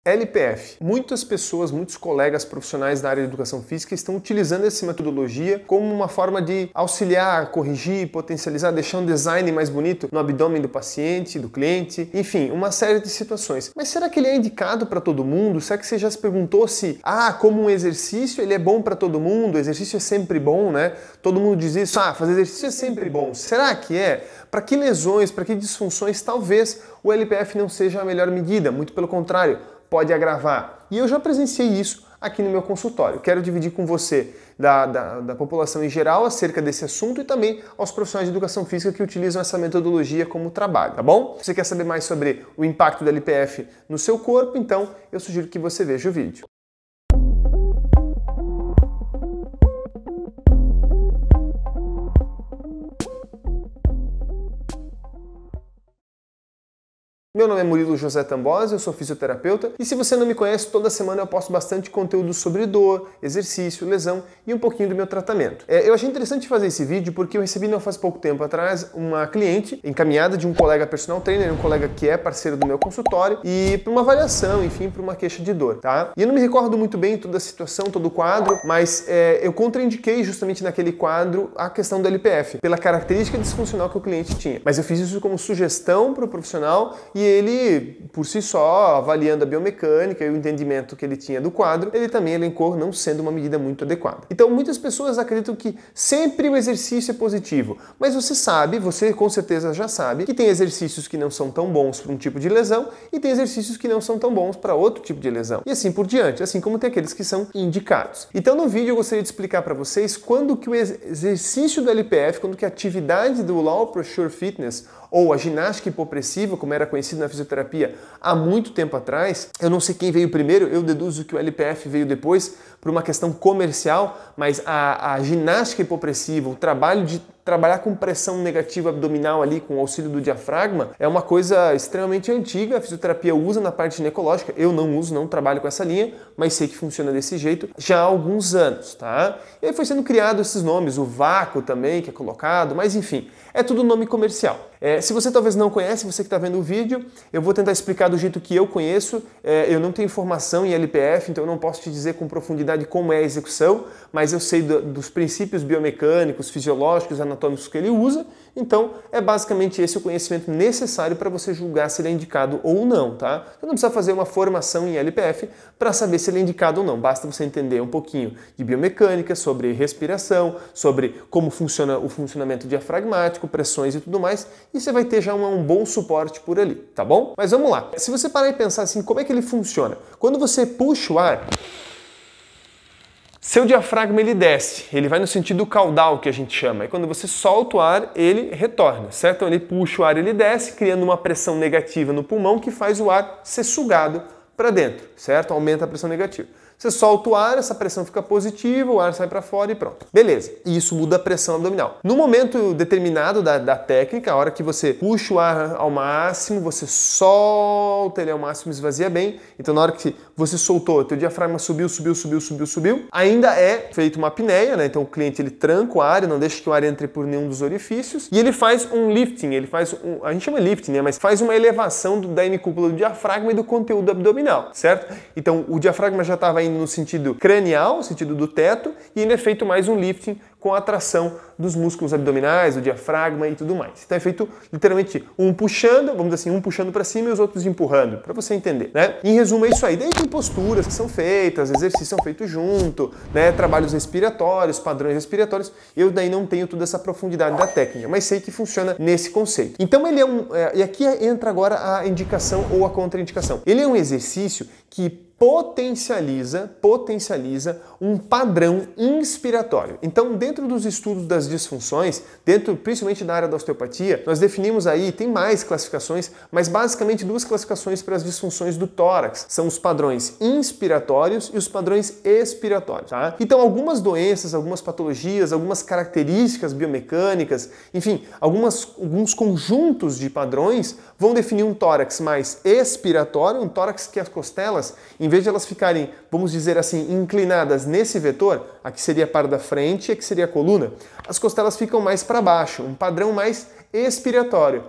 LPF. Muitas pessoas, muitos colegas profissionais da área de educação física estão utilizando essa metodologia como uma forma de auxiliar, corrigir, potencializar, deixar um design mais bonito no abdômen do paciente, do cliente, enfim, uma série de situações. Mas será que ele é indicado para todo mundo? Será que você já se perguntou se, como um exercício ele é bom para todo mundo? O exercício é sempre bom, né? Todo mundo diz isso, fazer exercício é sempre bom. Será que é? Para que lesões, para que disfunções, talvez o LPF não seja a melhor medida, muito pelo contrário, pode agravar. E eu já presenciei isso aqui no meu consultório. Quero dividir com você da população em geral acerca desse assunto e também aos profissionais de educação física que utilizam essa metodologia como trabalho, tá bom? Se você quer saber mais sobre o impacto do LPF no seu corpo, então eu sugiro que você veja o vídeo. Meu nome é Murilo José Tambosi, eu sou fisioterapeuta e se você não me conhece, toda semana eu posto bastante conteúdo sobre dor, exercício, lesão e um pouquinho do meu tratamento. Eu achei interessante fazer esse vídeo porque eu recebi não faz pouco tempo atrás uma cliente encaminhada de um colega personal trainer, um colega que é parceiro do meu consultório e para uma avaliação, enfim, para uma queixa de dor, tá? E eu não me recordo muito bem toda a situação, todo o quadro, mas eu contraindiquei justamente naquele quadro a questão do LPF, pela característica disfuncional que o cliente tinha. Mas eu fiz isso como sugestão para o profissional e ele, por si só, avaliando a biomecânica e o entendimento que ele tinha do quadro, ele também elencou não sendo uma medida muito adequada. Então, muitas pessoas acreditam que sempre o exercício é positivo, mas você com certeza já sabe, que tem exercícios que não são tão bons para um tipo de lesão e tem exercícios que não são tão bons para outro tipo de lesão. E assim por diante, assim como tem aqueles que são indicados. Então, no vídeo eu gostaria de explicar para vocês quando que o exercício do LPF, quando que a atividade do Low Pressure Fitness ou a ginástica hipopressiva, como era conhecido na fisioterapia há muito tempo atrás, eu não sei quem veio primeiro, eu deduzo que o LPF veio depois por uma questão comercial, mas a ginástica hipopressiva, o trabalho de trabalhar com pressão negativa abdominal ali com o auxílio do diafragma é uma coisa extremamente antiga, a fisioterapia usa na parte ginecológica, eu não uso, não trabalho com essa linha, mas sei que funciona desse jeito já há alguns anos, tá? E aí foi sendo criado esses nomes, o vácuo também que é colocado, mas enfim, é tudo nome comercial. Se você talvez não conhece, você que está vendo o vídeo, eu vou tentar explicar do jeito que eu conheço, eu não tenho formação em LPF, então eu não posso te dizer com profundidade como é a execução, mas eu sei dos princípios biomecânicos, fisiológicos, anatômicos que ele usa, então é basicamente esse o conhecimento necessário para você julgar se ele é indicado ou não, tá? Você não precisa fazer uma formação em LPF para saber se ele é indicado ou não, basta você entender um pouquinho de biomecânica, sobre respiração, sobre como funciona o funcionamento diafragmático, pressões e tudo mais, e você vai ter já um bom suporte por ali, tá bom? Mas vamos lá, se você parar e pensar assim, como é que ele funciona? Quando você puxa o ar, seu diafragma ele desce, ele vai no sentido caudal que a gente chama, e quando você solta o ar, ele retorna, certo? Então ele puxa o ar, ele desce, criando uma pressão negativa no pulmão que faz o ar ser sugado para dentro, certo? Aumenta a pressão negativa. Você solta o ar, essa pressão fica positiva, o ar sai para fora e pronto. Beleza, e isso muda a pressão abdominal. No momento determinado da técnica, a hora que você puxa o ar ao máximo, você solta ele ao máximo, esvazia bem. Então na hora que você soltou, o teu diafragma subiu, ainda é feita uma apneia, né? Então o cliente ele tranca o ar e não deixa que o ar entre por nenhum dos orifícios e ele faz um lifting, a gente chama lifting, né? Mas faz uma elevação da hemicúpula do diafragma e do conteúdo abdominal, certo? Então o diafragma já estava indo no sentido cranial, no sentido do teto, e ainda é feito mais um lifting com a atração dos músculos abdominais, do diafragma e tudo mais. Então é feito literalmente um puxando, vamos dizer assim, um puxando para cima e os outros empurrando, para você entender, né? Em resumo é isso aí. Daí tem posturas que são feitas, exercícios são feitos junto, né? Trabalhos respiratórios, padrões respiratórios. Eu daí não tenho toda essa profundidade da técnica, mas sei que funciona nesse conceito. Então ele e aqui entra agora a indicação ou a contraindicação. Ele é um exercício que potencializa um padrão inspiratório. Então, dentro dos estudos das disfunções, principalmente da área da osteopatia, nós definimos aí, tem mais classificações, mas basicamente duas classificações para as disfunções do tórax. São os padrões inspiratórios e os padrões expiratórios, tá? Então, algumas doenças, algumas patologias, algumas características biomecânicas, enfim, alguns conjuntos de padrões vão definir um tórax mais expiratório, um tórax que as costelas, em vez de elas ficarem, vamos dizer assim, inclinadas nesse vetor, aqui seria a parte da frente e aqui seria a coluna, as costelas ficam mais para baixo, um padrão mais expiratório,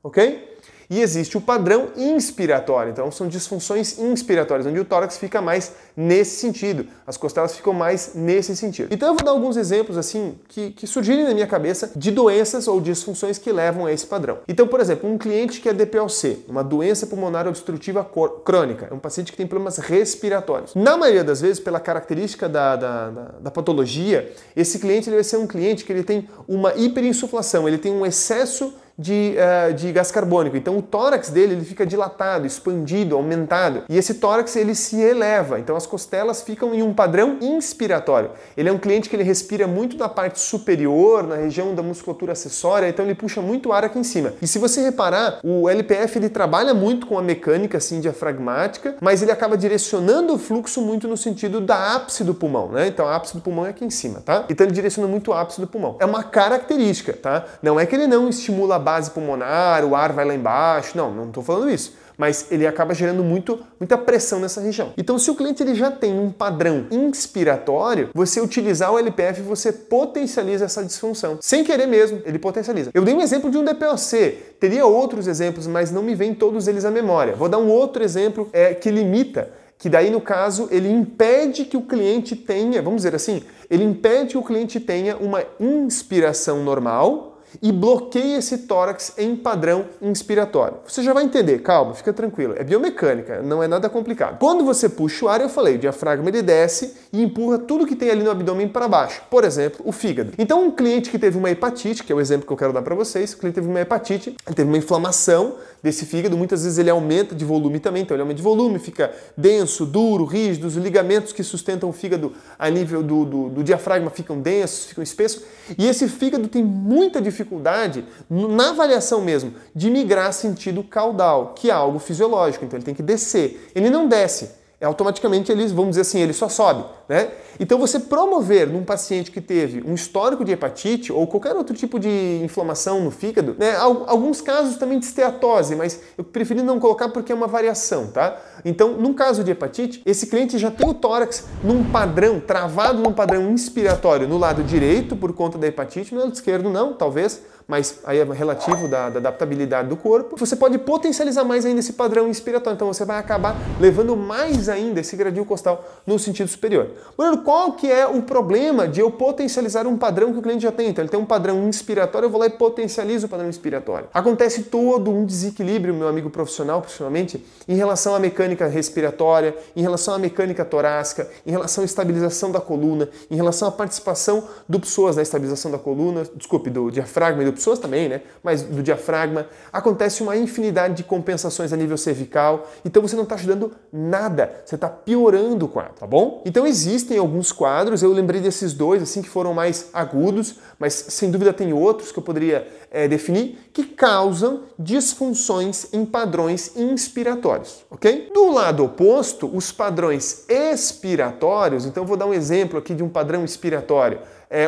ok? E existe o padrão inspiratório, então são disfunções inspiratórias, onde o tórax fica mais nesse sentido, as costelas ficam mais nesse sentido. Então eu vou dar alguns exemplos assim que surgirem na minha cabeça de doenças ou disfunções que levam a esse padrão. Então, por exemplo, um cliente que é DPOC, uma doença pulmonar obstrutiva crônica, é um paciente que tem problemas respiratórios. Na maioria das vezes, pela característica da patologia, esse cliente ele vai ser um cliente que ele tem uma hiperinsuflação, ele tem um excesso de gás carbônico. Então o tórax dele ele fica dilatado, expandido, aumentado. E esse tórax ele se eleva. Então as costelas ficam em um padrão inspiratório. Ele é um cliente que ele respira muito da parte superior, na região da musculatura acessória, então ele puxa muito ar aqui em cima. E se você reparar, o LPF ele trabalha muito com a mecânica assim diafragmática, mas ele acaba direcionando o fluxo muito no sentido da ápice do pulmão, né? Então a ápice do pulmão é aqui em cima, tá? Então ele direciona muito o ápice do pulmão. É uma característica, tá? Não é que ele não estimula a base pulmonar, o ar vai lá embaixo, não estou falando isso. Mas ele acaba gerando muita pressão nessa região. Então, se o cliente ele já tem um padrão inspiratório, você utilizar o LPF, você potencializa essa disfunção. Sem querer mesmo, ele potencializa. Eu dei um exemplo de um DPOC, teria outros exemplos, mas não me vêm todos eles à memória. Vou dar um outro exemplo que limita, que daí, no caso, ele impede que o cliente tenha, vamos dizer assim, ele impede que o cliente tenha uma inspiração normal e bloqueia esse tórax em padrão inspiratório. Você já vai entender, calma, fica tranquilo. É biomecânica, não é nada complicado. Quando você puxa o ar, eu falei, o diafragma ele desce e empurra tudo que tem ali no abdômen para baixo. Por exemplo, o fígado. Então um cliente que teve uma hepatite, que é o exemplo que eu quero dar para vocês, o cliente teve uma hepatite, ele teve uma inflamação desse fígado, muitas vezes ele aumenta de volume também, então ele aumenta de volume, fica denso, duro, rígido, os ligamentos que sustentam o fígado a nível do diafragma ficam densos, ficam espessos, e esse fígado tem muita dificuldade, na avaliação mesmo, de migrar sentido caudal, que é algo fisiológico, então ele tem que descer. Ele não desce, automaticamente ele, vamos dizer assim, ele só sobe, né? Então você promover num paciente que teve um histórico de hepatite ou qualquer outro tipo de inflamação no fígado, né? Alguns casos também de esteatose, mas eu preferi não colocar porque é uma variação, tá? Então, num caso de hepatite, esse cliente já tem o tórax num padrão, travado num padrão inspiratório no lado direito por conta da hepatite, no lado esquerdo não, talvez, mas aí é relativo da adaptabilidade do corpo. Você pode potencializar mais ainda esse padrão inspiratório, então você vai acabar levando mais ainda esse gradil costal no sentido superior. Bruno, qual que é o problema de eu potencializar um padrão que o cliente já tem? Então ele tem um padrão inspiratório, eu vou lá e potencializo o padrão inspiratório. Acontece todo um desequilíbrio, meu amigo profissional, principalmente, em relação à mecânica respiratória, em relação à mecânica torácica, em relação à estabilização da coluna, em relação à participação do psoas na estabilização da coluna, desculpe, do diafragma e do psoas também, né? Mas do diafragma. Acontece uma infinidade de compensações a nível cervical, então você não está ajudando nada, você está piorando o quadro, tá bom? Então existem alguns quadros, eu lembrei desses dois, assim, que foram mais agudos, mas sem dúvida tem outros que eu poderia definir, que causam disfunções em padrões inspiratórios, ok? Do lado oposto, os padrões expiratórios, então eu vou dar um exemplo aqui de um padrão expiratório,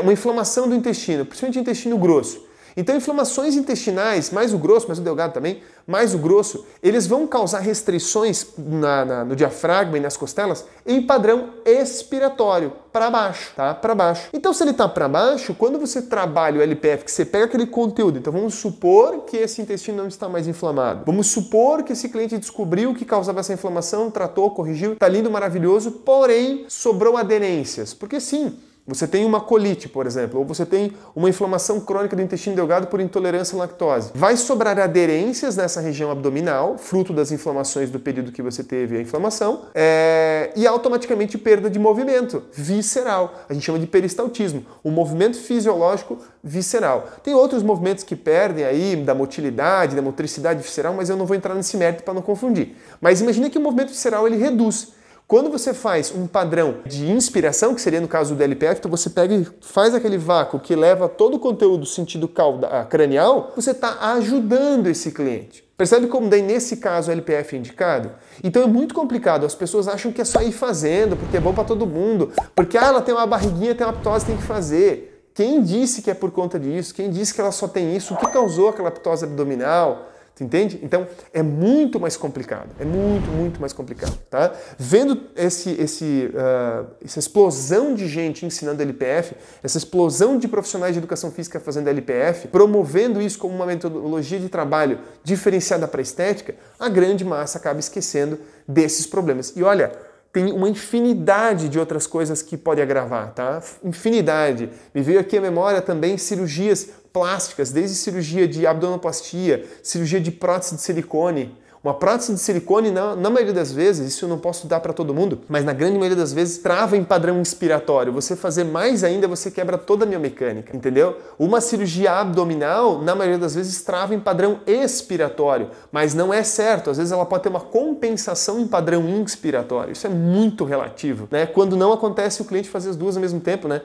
uma inflamação do intestino, principalmente intestino grosso. Então, inflamações intestinais, mais o grosso, mais o delgado também, mais o grosso, eles vão causar restrições no diafragma e nas costelas em padrão expiratório, para baixo, tá? Para baixo. Então, se ele tá para baixo, quando você trabalha o LPF, que você pega aquele conteúdo, então vamos supor que esse intestino não está mais inflamado. Vamos supor que esse cliente descobriu o que causava essa inflamação, tratou, corrigiu, tá lindo, maravilhoso, porém, sobrou aderências. Porque sim, você tem uma colite, por exemplo, ou você tem uma inflamação crônica do intestino delgado por intolerância à lactose. Vai sobrar aderências nessa região abdominal, fruto das inflamações do período que você teve a inflamação, e automaticamente perda de movimento visceral. A gente chama de peristaltismo, o movimento fisiológico visceral. Tem outros movimentos que perdem aí, da motilidade, da motricidade visceral, mas eu não vou entrar nesse mérito para não confundir. Mas imagine que o movimento visceral ele reduz. Quando você faz um padrão de inspiração, que seria no caso do LPF, então você pega e faz aquele vácuo que leva todo o conteúdo sentido cranial, você está ajudando esse cliente. Percebe como daí nesse caso o LPF é indicado? Então é muito complicado, as pessoas acham que é só ir fazendo, porque é bom para todo mundo, porque ela tem uma barriguinha, tem uma ptose, tem que fazer. Quem disse que é por conta disso? Quem disse que ela só tem isso? O que causou aquela ptose abdominal? Tu entende? Então é muito mais complicado, é muito mais complicado, tá? Vendo essa explosão de gente ensinando LPF, essa explosão de profissionais de educação física fazendo LPF, promovendo isso como uma metodologia de trabalho diferenciada para a estética, a grande massa acaba esquecendo desses problemas. E olha, tem uma infinidade de outras coisas que pode agravar, tá? Infinidade. Me veio aqui à memória também cirurgias plásticas, desde cirurgia de abdominoplastia, cirurgia de prótese de silicone. Uma prótese de silicone, na maioria das vezes, isso eu não posso dar para todo mundo, mas na grande maioria das vezes trava em padrão inspiratório. Você fazer mais ainda, você quebra toda a biomecânica, entendeu? Uma cirurgia abdominal, na maioria das vezes, trava em padrão expiratório, mas não é certo. Às vezes ela pode ter uma compensação em padrão inspiratório. Isso é muito relativo, né? Quando não acontece o cliente fazer as duas ao mesmo tempo, né?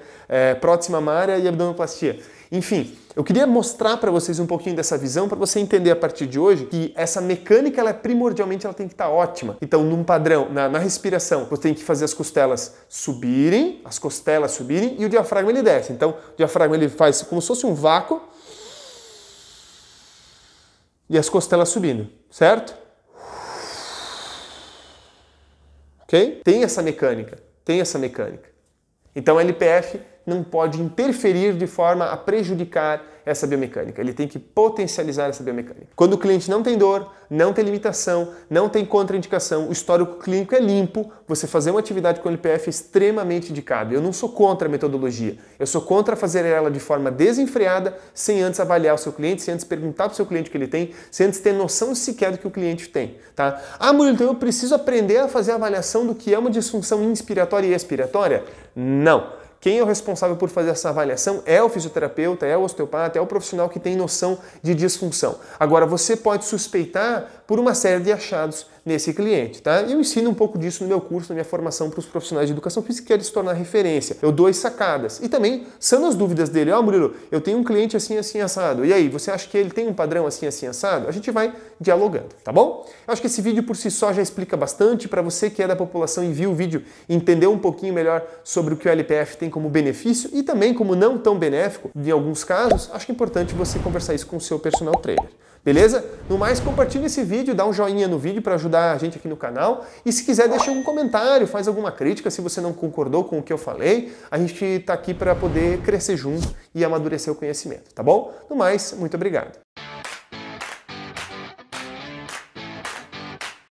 Prótese mamária e abdominoplastia. Enfim, eu queria mostrar para vocês um pouquinho dessa visão para você entender a partir de hoje que essa mecânica, ela primordialmente ela tem que estar ótima. Então, num padrão, na respiração, você tem que fazer as costelas subirem e o diafragma ele desce. Então, o diafragma ele faz como se fosse um vácuo e as costelas subindo, certo? Ok? Tem essa mecânica. Então, LPF não pode interferir de forma a prejudicar essa biomecânica. Ele tem que potencializar essa biomecânica. Quando o cliente não tem dor, não tem limitação, não tem contraindicação, o histórico clínico é limpo, você fazer uma atividade com LPF é extremamente indicado. Eu não sou contra a metodologia, eu sou contra fazer ela de forma desenfreada, sem antes avaliar o seu cliente, sem antes perguntar para o seu cliente o que ele tem, sem antes ter noção sequer do que o cliente tem. Tá? Ah, Murilo, então eu preciso aprender a fazer a avaliação do que é uma disfunção inspiratória e expiratória? Não. Quem é o responsável por fazer essa avaliação é o fisioterapeuta, é o osteopata, é o profissional que tem noção de disfunção. Agora, você pode suspeitar por uma série de achados nesse cliente, tá? Eu ensino um pouco disso no meu curso, na minha formação para os profissionais de educação física que querem se tornar referência. Eu dou as sacadas. E também, são as dúvidas dele. Ó, Murilo, eu tenho um cliente assim, assim, assado. E aí, você acha que ele tem um padrão assim, assim, assado? A gente vai dialogando, tá bom? Eu acho que esse vídeo por si só já explica bastante. Para você que é da população e viu o vídeo, entender um pouquinho melhor sobre o que o LPF tem como benefício e também como não tão benéfico, em alguns casos, acho que é importante você conversar isso com o seu personal trainer. Beleza? No mais, compartilha esse vídeo, dá um joinha no vídeo para ajudar a gente aqui no canal e se quiser deixa um comentário, faz alguma crítica se você não concordou com o que eu falei. A gente está aqui para poder crescer junto e amadurecer o conhecimento, tá bom? No mais, muito obrigado.